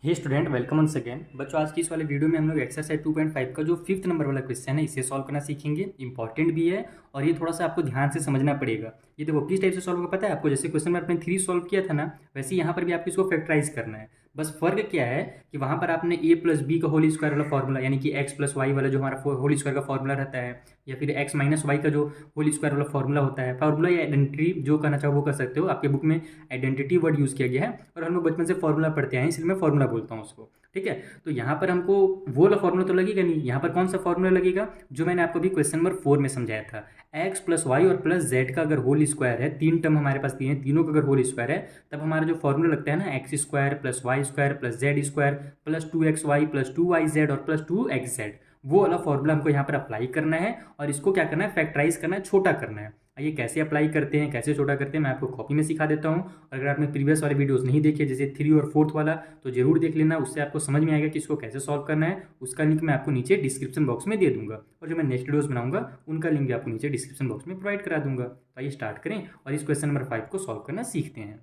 हे student, welcome once again. बच्चों, आज की इस वाले वीडियो में हम लोग एक्सरसाइज 2.5 का जो 5th नंबर वाला क्वेश्चन है इसे सॉल्व करना सीखेंगे। इंपॉर्टेंट भी है और ये थोड़ा सा आपको ध्यान से समझना पड़ेगा। ये देखो किस टाइप से सॉल्व होगा पता है आपको। जैसे क्वेश्चन में आपने 3 सॉल्व किया था ना, वैसे यहाँ पर भी आपको इसको फैक्टराइज करना है। बस फर्क क्या है कि वहाँ पर आपने a प्लस बी का होल स्क्वायर वाला फॉर्मूला, यानी कि x प्लस वाई वाला जो हमारा होल स्क्वायर का फॉर्मूला रहता है, या फिर x माइनस वाई का जो होल स्क्वायर वाला फॉर्मूला होता है, फॉर्मूला या आइडेंटिटी जो करना चाहो वो कर सकते हो। आपके बुक में आइडेंटिटी वर्ड यूज़ किया गया है और हम लोग बचपन से फॉर्मूला पढ़ते हैं, इसलिए मैं फॉर्मूला बोलता हूँ उसको। ठीक है, तो यहाँ पर हमको वो वाला फॉर्मूला तो लगेगा नहीं। यहाँ पर कौन सा फॉर्मूला लगेगा जो मैंने आपको भी क्वेश्चन नंबर 4 में समझाया था। x प्लस वाई और प्लस जेड का अगर होल स्क्वायर है, तीन टर्म हमारे पास दिए हैं, तीनों का अगर होल स्क्वायर है, तब हमारा जो फॉर्मूला लगता है ना, X square plus Y square plus Z square plus 2xy plus 2yz और प्लस 2xz, वो वाला फॉर्मूला हमको यहाँ पर अप्लाई करना है। और इसको क्या करना है, फैक्टराइज करना है, छोटा करना है। ये कैसे अप्लाई करते हैं, कैसे छोटा करते हैं, मैं आपको कॉपी में सिखा देता हूँ। और अगर आपने प्रीवियस वाले वीडियोस नहीं देखे, जैसे 3 और 4th वाला, तो जरूर देख लेना। उससे आपको समझ में आएगा कि इसको कैसे सॉल्व करना है। उसका लिंक मैं आपको नीचे डिस्क्रिप्शन बॉक्स में दे दूंगा, और जो मैं नेक्स्ट वीडियोस बनाऊंगा उनका लिंक भी आपको नीचे डिस्क्रिप्शन बॉक्स में प्रोवाइड करा दूंगा। तो आइए स्टार्ट करें और इस क्वेश्चन नंबर 5 को सॉल्व करना सीखते हैं।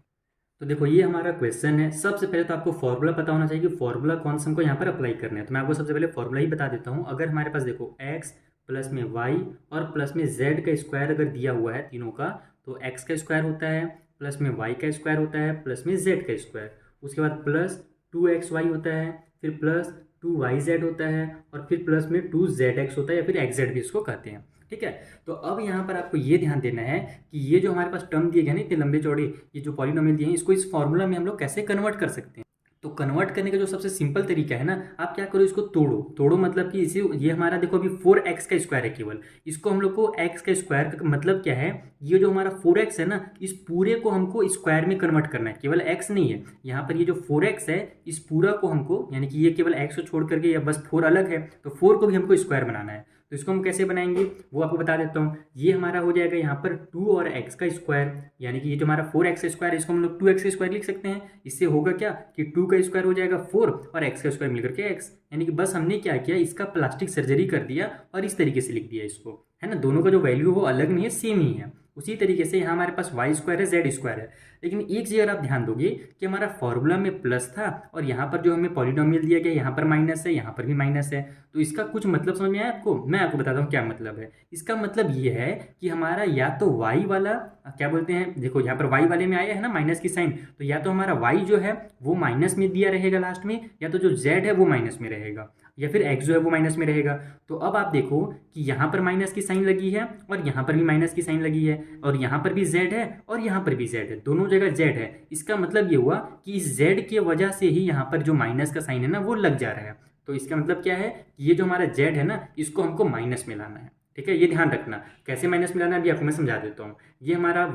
तो देखो ये हमारा क्वेश्चन है। सबसे पहले तो आपको फॉर्मूला पता होना चाहिए कि फॉर्मूला कौन सा हमको यहाँ पर अप्लाई करना है। तो मैं आपको सबसे पहले फॉर्मूला ही बता देता हूँ। अगर हमारे पास देखो x प्लस में y और प्लस में z का स्क्वायर अगर दिया हुआ है तीनों का, तो x का स्क्वायर होता है, प्लस में y का स्क्वायर होता है, प्लस में z का स्क्वायर, उसके बाद प्लस 2xy होता है, फिर प्लस 2yz होता है, और फिर प्लस में 2zx होता है, या फिर xz भी इसको कहते हैं। ठीक है, तो अब यहाँ पर आपको ये ध्यान देना है कि ये जो हमारे पास टर्म दिए गए ना, इतने लंबे चौड़े, ये जो पॉलिनोमियल दिए हैं, इसको इस फॉर्मूला में हम लोग कैसे कन्वर्ट कर सकते हैं। तो कन्वर्ट करने का जो सबसे सिंपल तरीका है ना, आप क्या करो, इसको तोड़ो। तोड़ो मतलब कि इसे, ये हमारा देखो अभी 4x का स्क्वायर है केवल, इसको हम लोग को x का स्क्वायर का मतलब क्या है, ये जो हमारा 4x है ना, इस पूरे को हमको स्क्वायर में कन्वर्ट करना है। केवल x नहीं है यहाँ पर, ये जो 4x है इस पूरा को हमको, यानी कि ये केवल x को छोड़ करके या बस 4 अलग है, तो 4 को भी हमको स्क्वायर बनाना है। तो इसको हम कैसे बनाएंगे वो आपको बता देता हूँ। ये हमारा हो जाएगा यहाँ पर 2 और x का स्क्वायर, यानी कि ये जो हमारा 4x स्क्वायर है इसको हम लोग 2x स्क्वायर लिख सकते हैं। इससे होगा क्या कि 2 का स्क्वायर हो जाएगा 4 और x का स्क्वायर मिलकर के x, यानी कि बस हमने क्या किया, इसका प्लास्टिक सर्जरी कर दिया और इस तरीके से लिख दिया इसको, है ना। दोनों का जो वैल्यू वो अलग नहीं है, सेम ही है। उसी तरीके से यहाँ हमारे पास y स्क्वायर है, z स्क्वायर है। लेकिन एक चीज़ अगर आप ध्यान दोगे कि हमारा फॉर्मूला में प्लस था और यहाँ पर जो हमें पॉलिनोमियल दिया गया यहाँ पर माइनस है, यहाँ पर भी माइनस है, तो इसका कुछ मतलब समझ में आया आपको। मैं आपको बताता हूँ क्या मतलब है। इसका मतलब ये है कि हमारा या तो y वाला, क्या बोलते हैं, देखो यहाँ पर y वाले में आया है ना माइनस की साइन, तो या तो हमारा y जो है वो माइनस में दिया रहेगा लास्ट में, या तो जो z है वो माइनस में रहेगा, या फिर x जो है वो माइनस में रहेगा। तो अब आप देखो कि यहाँ पर माइनस की साइन लगी है और यहाँ पर भी माइनस की साइन लगी है, और यहाँ पर भी z है और यहाँ पर भी z है, दोनों जगह z है। इसका मतलब ये हुआ कि इस z की वजह से ही यहाँ पर जो माइनस का साइन है ना वो लग जा रहा है। तो इसका मतलब क्या है कि ये जो हमारा z है ना, इसको हमको माइनस में लाना है। ठीक है, ये ध्यान रखना कैसे माइनस में लाना है अभी आपको मैं समझा देता हूँ। ये हमारा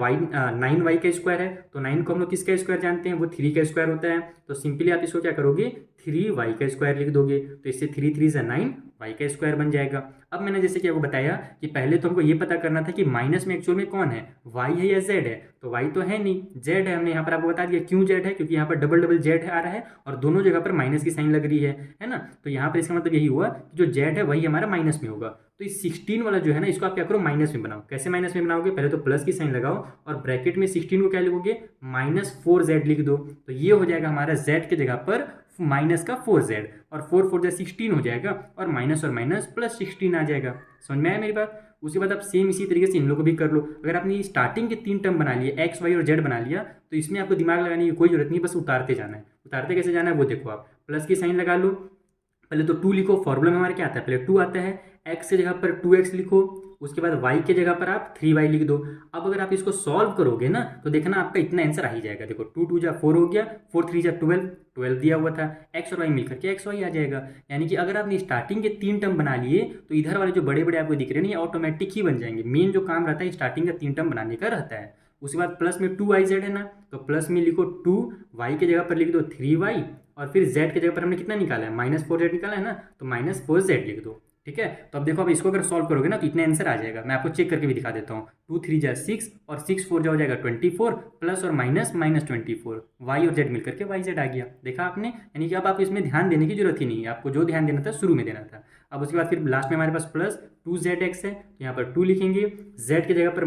9y का स्क्वायर है, तो 9 को हम लोग किसका स्क्वायर जानते हैं, वो 3 का स्क्वायर होता है। तो सिंपली आप इसको क्या करोगे, 3y का स्क्वायर लिख दोगे, तो इससे 3 3 से 9 y का स्क्वायर बन जाएगा। अब मैंने जैसे कि आपको बताया कि पहले तो हमको ये पता करना था कि माइनस में एक्चुअल में कौन है, y है या z है। तो y तो है नहीं, z है। हमने यहाँ पर आपको बता दिया क्यों z है, क्योंकि यहाँ पर डबल डबल z आ रहा है और दोनों जगह पर माइनस की साइन लग रही है ना। तो यहाँ पर इसका मतलब यही हुआ कि जो z है वही हमारा माइनस में होगा। तो इस 16 वाला जो है ना, इसको आप क्या करो, माइनस में बनाओ। कैसे माइनस में बनाओगे, पहले तो प्लस की साइन लगाओ और ब्रैकेट में 16 को क्या लिखोगे, -4z लिख दो। तो ये हो जाएगा हमारा z की जगह पर माइनस का 4z, और 4 4 16 हो जाएगा, और माइनस प्लस 16 आ जाएगा। समझ में आया मेरी बात। उसके बाद आप सेम इसी तरीके से इन लोगों को भी कर लो। अगर आपने स्टार्टिंग के 3 टर्म बना लिए, x y और z बना लिया, तो इसमें आपको दिमाग लगाने की कोई जरूरत नहीं, बस उतारते जाना है। उतारते कैसे जाना है वो देखो, आप प्लस की साइन लगा लो। पहले तो 2 लिखो, फॉर्मूला में हमारे क्या आता है, पहले 2 आता है, x की जगह पर 2x लिखो, उसके बाद y की जगह पर आप 3y लिख दो। अब अगर आप इसको सॉल्व करोगे ना, तो देखना आपका इतना आंसर आ ही जाएगा। देखो 2 2 जा 4 हो गया, 4 3 जा 12, 12 दिया हुआ था, x और y मिलकर के xy आ जाएगा। यानी कि अगर आपने स्टार्टिंग के 3 टर्म बना लिए, तो इधर वाले जो बड़े बड़े आपको दिख रहे हैं ये ऑटोमेटिक ही बन जाएंगे। मेन जो काम रहता है स्टार्टिंग का 3 टर्म बनाने का रहता है। उसके बाद प्लस में 2yz है ना, तो प्लस में लिखो 2, y की जगह पर लिख दो 3y, और फिर z की जगह पर हमने कितना निकाला है, -4z निकाला है ना, तो -4z लिख दो। ठीक है, तो अब देखो, अब इसको अगर सॉल्व करोगे ना तो इतना आंसर आ जाएगा। मैं आपको चेक करके भी दिखा देता हूँ। 2 3 जा 6 और 6 4 जा हो जाएगा 24, प्लस और माइनस -24, y और z मिलकर के yz आ गया। देखा आपने, यानी कि अब आप इसमें ध्यान देने की जरूरत ही नहीं है, आपको जो ध्यान देना था शुरू में देना था। अब उसके बाद फिर लास्ट में हमारे पास प्लस 2zx है, यहाँ पर 2 लिखेंगे, z की जगह पर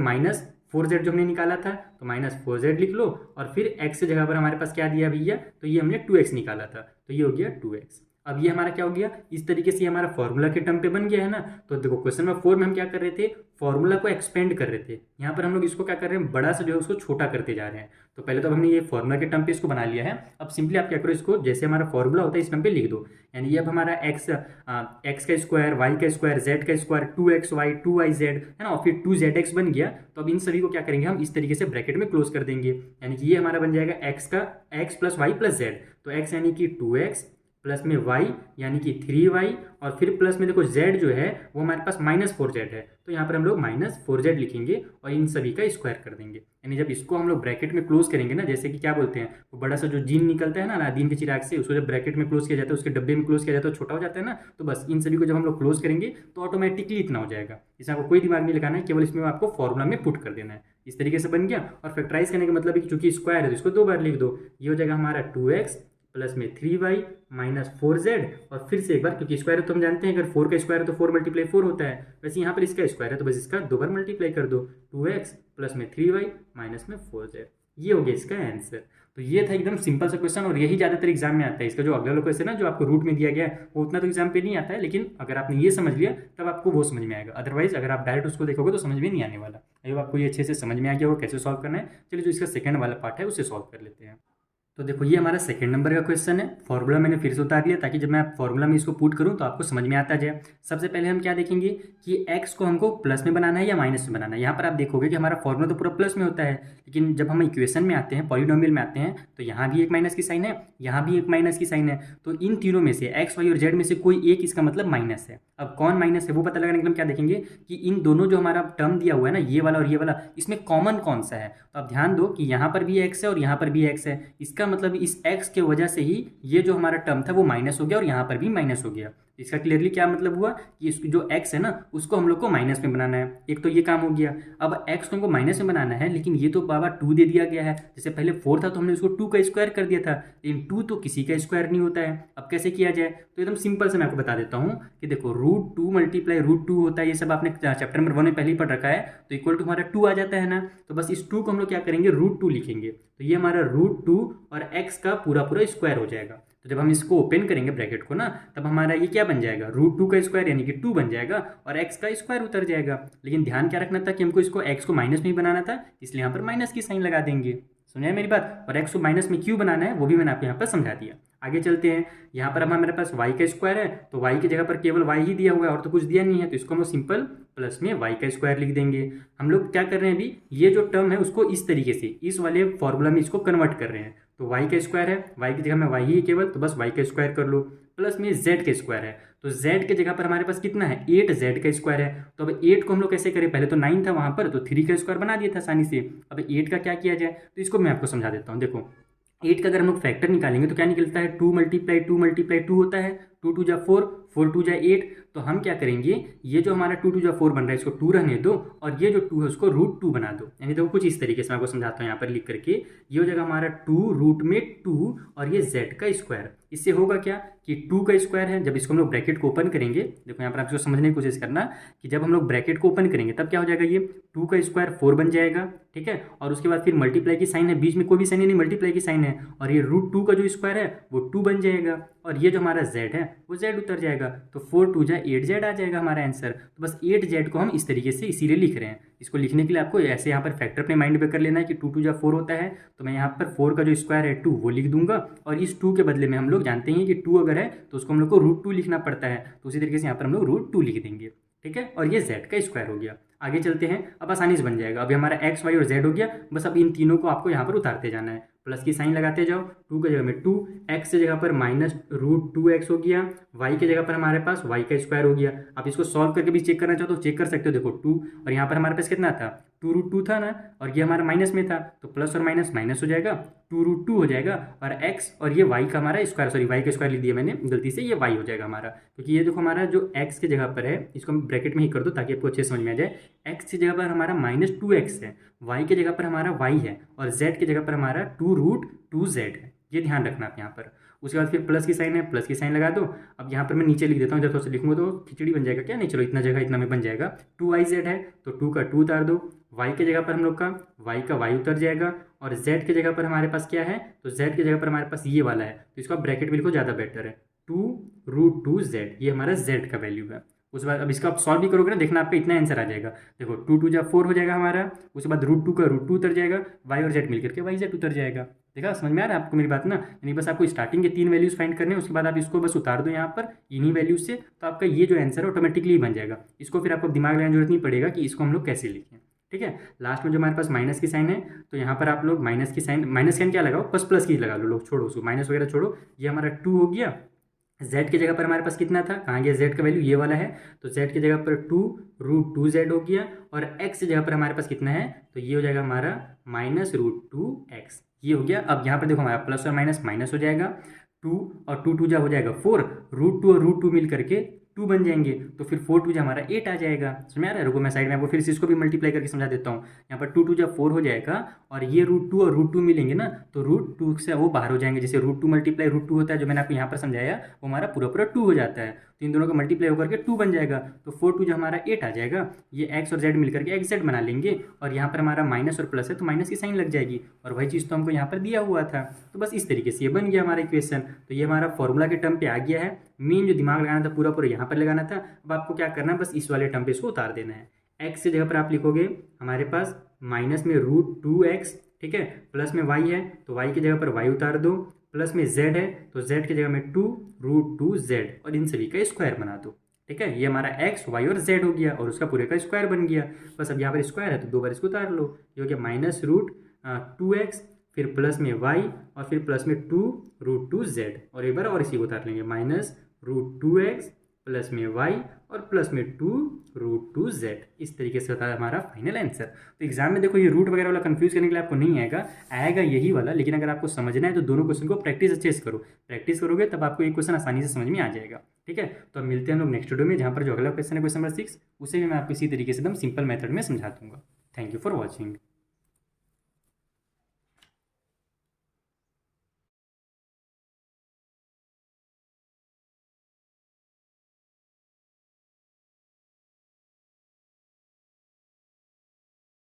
4z जो हमने निकाला था, तो -4z लिख लो, और फिर x की जगह पर हमारे पास क्या दिया भैया, तो ये हमने 2x निकाला था, तो ये हो गया 2x। अब ये हमारा क्या हो गया, इस तरीके से हमारा फॉर्मूला के टर्म पे बन गया है ना। तो देखो क्वेश्चन नंबर 4 में हम क्या कर रहे थे, फॉर्मूला को एक्सपेंड कर रहे थे। यहाँ पर हम लोग इसको क्या कर रहे हैं, बड़ा से जो है उसको छोटा करते जा रहे हैं। तो पहले तो हमने ये फॉर्मूला के टर्म पे इसको बना लिया है। अब सिंपली आप क्या करो, इसको जैसे हमारा फॉर्मूला होता है इस टर्म पे लिख दो। यानी ये अब हमारा एक्स का स्क्वायर, वाई का स्क्वायर, जेड का स्क्वायर, 2xy 2yz है ना, और फिर 2zx बन गया। तो अब इन सभी को क्या करेंगे, हम इस तरीके से ब्रैकेट में क्लोज कर देंगे। यानी कि ये हमारा बन जाएगा एक्स का x plus Y plus Z. तो x यानी कि 2x प्लस में y यानी कि 3y, और फिर प्लस में देखो z जो है वो हमारे पास -4z है। तो यहाँ पर हम लोग -4z लिखेंगे और इन सभी का स्क्वायर कर देंगे। यानी जब इसको हम लोग ब्रैकेट में क्लोज करेंगे ना, जैसे कि क्या बोलते हैं, वो बड़ा सा जो जीन निकलता है ना अलादीन के चिराग से, उसको जब ब्रैकेट में क्लोज किया जाता है, उसके डब्बे में क्लोज किया जाता है, छोटा हो जाता है ना। तो बस इन सभी को जब हम लोग क्लोज करेंगे तो ऑटोमेटिकली इतना हो जाएगा। इसमें आपको कोई दिमाग नहीं लगाना है, केवल इसमें आपको फॉर्मूला में पुट कर देना है। इस तरीके से बन गया। और फैक्टराइज करने का मतलब है कि चूंकि स्क्वायर है तो इसको 2 बार लिख दो। ये हो जाएगा हमारा 2x प्लस में 3y -4z, और फिर से एक बार, क्योंकि स्क्वायर तो हम जानते हैं अगर 4 का स्क्वायर है तो 4 × 4 होता है। वैसे यहाँ पर इसका स्क्वायर है तो बस इसका 2 बार मल्टीप्लाई कर दो, 2x प्लस में 3y माइनस में 4z। ये हो गया इसका आंसर। तो ये था एकदम सिंपल सा क्वेश्चन, और यही ज़्यादातर एग्जाम में आता है। इसका जो अगला वाला क्वेश्चन है जो आपको रूट में दिया गया है वो उतना तो एग्जाम पे नहीं आता है, लेकिन अगर आपने ये समझ लिया तब आपको वो समझ में आएगा। अदरवाइज अगर आप डायरेक्ट उसको देखोगे तो समझ में नहीं आने वाला। अगर आपको ये अच्छे से समझ में आ गया वो कैसे सॉल्व करना है। चलिए जो इसका सेकंड वाला पार्ट है उसे सॉल्व कर लेते हैं। तो देखो ये हमारा सेकंड नंबर का क्वेश्चन है। फॉर्मूला मैंने फिर से उतार लिया ताकि जब मैं फॉर्मूला में इसको पुट करूं तो आपको समझ में आता जाए। सबसे पहले हम क्या देखेंगे कि x को हमको प्लस में बनाना है या माइनस में बनाना है। यहाँ पर आप देखोगे कि हमारा फॉर्मूला तो पूरा प्लस में होता है, लेकिन जब हम इक्वेशन में आते हैं, पॉलिनोमियल में आते हैं, तो यहाँ भी एक माइनस की साइन है, यहाँ भी एक माइनस की साइन है। तो इन तीनों में से x, y और z में से कोई एक इसका मतलब माइनस है। अब कौन माइनस है वो पता लगाने के लिए हम क्या देखेंगे कि इन दोनों जो हमारा टर्म दिया हुआ है ना, ये वाला और ये वाला, इसमें कॉमन कौन सा है। तो आप ध्यान दो कि यहाँ पर भी x है और यहाँ पर भी x है। इसका मतलब इस x के वजह से ही ये जो हमारा टर्म था वो माइनस हो गया और यहाँ पर भी माइनस हो गया। इसका क्लियरली क्या मतलब हुआ कि इसको जो x है ना उसको हम लोग को माइनस में बनाना है। एक तो ये काम हो गया। अब x को हमको माइनस में बनाना है, लेकिन ये तो बाबा 2 दे दिया गया है। जैसे पहले 4 था तो हमने उसको 2 का स्क्वायर कर दिया था, लेकिन 2 तो किसी का स्क्वायर नहीं होता है। अब कैसे किया जाए, तो एकदम सिंपल से मैं आपको बता देता हूँ कि देखो √2 मल्टीप्लाई √2 होता है। ये सब आपने चैप्टर नंबर 1 में पहले ही पढ़ रखा है। तो इक्वल टू हमारा 2 आ जाता है ना, तो बस इस 2 को हम लोग क्या करेंगे, √2 लिखेंगे। तो ये हमारा √2 और x का पूरा स्क्वायर हो जाएगा। तो जब हम इसको ओपन करेंगे ब्रैकेट को ना, तब हमारा ये क्या बन जाएगा, √2 का स्क्वायर यानी कि 2 बन जाएगा और x का स्क्वायर उतर जाएगा। लेकिन ध्यान क्या रखना था कि हमको इसको x को माइनस में ही बनाना था, इसलिए यहाँ पर माइनस की साइन लगा देंगे। सुनिए मेरी बात। और x को माइनस में क्यों बनाना है वो भी मैंने आपको यहाँ पर समझा दिया। आगे चलते हैं। यहाँ पर हमारे पास y का स्क्वायर है, तो y की जगह पर केवल y ही दिया हुआ है और तो कुछ दिया नहीं है, तो इसको हम सिंपल प्लस में y का स्क्वायर लिख देंगे। हम लोग क्या कर रहे हैं अभी, ये जो टर्म है उसको इस तरीके से इस वाले फॉर्मूला में इसको कन्वर्ट कर रहे हैं। तो y का स्क्वायर है, y की जगह में y ही है केवल, तो बस y का स्क्वायर कर लो। प्लस में z का स्क्वायर है, तो z के जगह पर हमारे पास कितना है, 8z का स्क्वायर है। तो अब 8 को हम लोग कैसे करें, पहले तो 9 था वहाँ पर, तो 3 का स्क्वायर बना दिया था आसानी से। अब 8 का क्या किया जाए, तो इसको मैं आपको समझा देता हूँ। देखो 8 का अगर हम लोग फैक्टर निकालेंगे तो क्या निकलता है, 2 × 2 × 2 होता है। 2 2 जा 4, 4 2 जा 8। तो हम क्या करेंगे, ये जो हमारा 2 2 जा 4 बन रहा है इसको 2 रहने दो, और ये जो 2 है उसको √2 बना दो। यानी देखो कुछ इस तरीके से मैं आपको समझाता हूँ यहाँ पर लिख करके। ये हो जाएगा हमारा 2√2 और ये z का स्क्वायर। इससे होगा क्या कि 2 का स्क्वायर है, जब इसको हम लोग ब्रैकेट को ओपन करेंगे, देखो यहाँ पर आप इसको समझने की कोशिश करना कि जब हम लोग ब्रैकेट को ओपन करेंगे तब क्या हो जाएगा, ये 2 का स्क्वायर 4 बन जाएगा, ठीक है। और उसके बाद फिर मल्टीप्लाई की साइन है, बीच में कोई भी साइन नहीं, मल्टीप्लाई की साइन है, और ये √2 का जो स्क्वायर है वो 2 बन जाएगा, और ये जो हमारा z है वो z उतर जाएगा। तो 4 2 जा 8z आ जाएगा हमारा आंसर। तो बस 8z को हम इस तरीके से इसीलिए लिख रहे हैं। इसको लिखने के लिए आपको ऐसे यहाँ पर फैक्टर अपने माइंड में कर लेना है कि 2 2 जा 4 होता है, तो मैं यहाँ पर 4 का जो स्क्वायर है 2 वो लिख दूंगा, और इस 2 के बदले में हम लोग जानते हैं कि 2 अगर है तो उसको हम लोग को √2 लिखना पड़ता है, तो उसी तरीके से यहाँ पर हम लोग √2 लिख देंगे, ठीक है। और ये z का स्क्वायर हो गया। आगे चलते हैं, अब आसानी से बन जाएगा। अभी हमारा x, y और z हो गया, बस अब इन तीनों को आपको यहाँ पर उतारते जाना है। प्लस की साइन लगाते जाओ, 2 की जगह में 2, x की जगह पर -√2x हो गया, y की जगह पर हमारे पास y का स्क्वायर हो गया। आप इसको सॉल्व करके भी चेक करना चाहो तो चेक कर सकते हो। देखो 2 और यहाँ पर हमारे पास कितना था, 2√2 था ना, और ये हमारा माइनस में था, तो प्लस और माइनस माइनस हो जाएगा, 2√2 हो जाएगा, और x और ये y का हमारा स्क्वायर, सॉरी y का स्क्वायर लिख दिया मैंने गलती से, ये y हो जाएगा हमारा। क्योंकि ये देखो हमारा जो x की जगह पर है, इसको हम ब्रैकेट में ही कर दो ताकि आपको अच्छे समझ में आ जाए। x की जगह पर हमारा -2x है, y की जगह पर हमारा y है, और z की जगह पर हमारा 2√2z है। ये ध्यान रखना आप यहाँ पर। उसके बाद फिर प्लस की साइन है, प्लस की साइन लगा दो। अब यहाँ पर मैं नीचे लिख देता हूँ, जब थोड़ा सा लिखूंगा तो खिचड़ी बन जाएगा क्या, नहीं चलो इतना जगह इतना में बन जाएगा। 2yz है तो 2 का 2 उतार दो, y के जगह पर हम लोग का y उतर जाएगा, और z के जगह पर हमारे पास क्या है, तो z के जगह पर हमारे पास ये वाला है, तो इसको आप ब्रैकेट में लिखो, ज़्यादा बेटर है। 2√2z, ये हमारा z का वैल्यू है। उसके बाद अब इसका आप सॉल्व भी करोगे ना, देखना आपका इतना आंसर आ जाएगा। देखो 2 जा 4 हो जाएगा हमारा, उसके बाद √2 का √2 उतर जाएगा, y और z मिलकर के yz उतर जाएगा। देखा, समझ में आ रहा है आपको मेरी बात ना। यानी बस आपको स्टार्टिंग के 3 वैल्यूज फाइंड करने हैं, उसके बाद आप इसको बस उतार दो यहाँ पर इन्हीं वैल्यूज से, तो आपका ये जो आंसर है ऑटोमेटिकली बन जाएगा। इसको फिर आपको दिमाग लगाने की जरूरत नहीं पड़ेगा कि इसको हम लोग कैसे लिखें। ठीक है, लास्ट में जो हमारे पास माइनस की साइन है, तो यहाँ पर आप लोग माइनस की साइन क्या लगाओ, प्लस की लगा लो, लोग छोड़ो उसको, माइनस वगैरह छोड़ो। ये हमारा 2 हो गया। z की जगह पर हमारे पास कितना था, कहाँ गया z का वैल्यू, ये वाला है, तो z की जगह पर 2√2z हो गया, और x की जगह पर हमारे पास कितना है, तो ये हो जाएगा हमारा -√2x, ये हो गया। अब यहाँ पर देखो हमारा प्लस और माइनस माइनस हो जाएगा, 2 और 2 जा हो जाएगा 4, √2 और √2 मिल करके 2 बन जाएंगे, तो फिर 4 जा हमारा 8 आ जाएगा। समझ में आ रहा है, रुको मैं साइड में आपको फिर से इसको भी मल्टीप्लाई करके समझा देता हूँ। यहाँ पर 2 जा 4 हो जाएगा, और ये √2 और √2 मिलेंगे ना, तो √2 से वो बाहर हो जाएंगे, जैसे √2 मल्टीप्लाई √2 होता है, जो मैंने आपको यहाँ पर समझाया वो हमारा पूरा 2 हो जाता है, तो इन दोनों का मल्टीप्लाई होकर के 2 बन जाएगा, तो 4 जो हमारा 8 आ जाएगा। ये x और z मिलकर के xz बना लेंगे, और यहाँ पर हमारा माइनस और प्लस है तो माइनस की साइन लग जाएगी, और वही चीज़ तो हमको यहाँ पर दिया हुआ था। तो बस इस तरीके से ये बन गया हमारा इक्वेशन। तो ये हमारा फॉर्मूला के टर्म पे आ गया है। मेन जो दिमाग लगाना था पूरा यहाँ पर लगाना था। अब आपको क्या करना है, बस इस वाले टर्म पे इसको उतार देना है। x की जगह पर आप लिखोगे हमारे पास माइनस में √2x, ठीक है, प्लस में y है तो y की जगह पर y उतार दो, प्लस में z है तो z की जगह में 2√2z, और इन सभी का स्क्वायर बना दो। ठीक है, ये हमारा x, y और z हो गया, और उसका पूरे का स्क्वायर बन गया। बस अब यहाँ पर स्क्वायर है तो 2 बार इसको उतार लो, ये हो गया -√2x, फिर प्लस में y, और फिर प्लस में 2√2z, और एक बार और इसी को उतार लेंगे, -√2x प्लस में y और प्लस में 2√2z। इस तरीके से होता है हमारा फाइनल आंसर। तो एग्जाम में देखो ये रूट वगैरह वाला कंफ्यूज करने के लिए आपको नहीं आएगा यही वाला, लेकिन अगर आपको समझना है तो दोनों क्वेश्चन को प्रैक्टिस अच्छे से करो। प्रैक्टिस करोगे तब आपको एक क्वेश्चन आसानी से समझ में आ जाएगा। ठीक है, तो अब मिलते हैं हम लोग नेक्स्ट वीडियो में, जहाँ पर जो अगला क्वेश्चन है क्वेश्चन नंबर 6, उसे भी मैं आपको इसी तरीके से एकदम सिंपल मेथड में समझा दूंगा। Thank you for watching.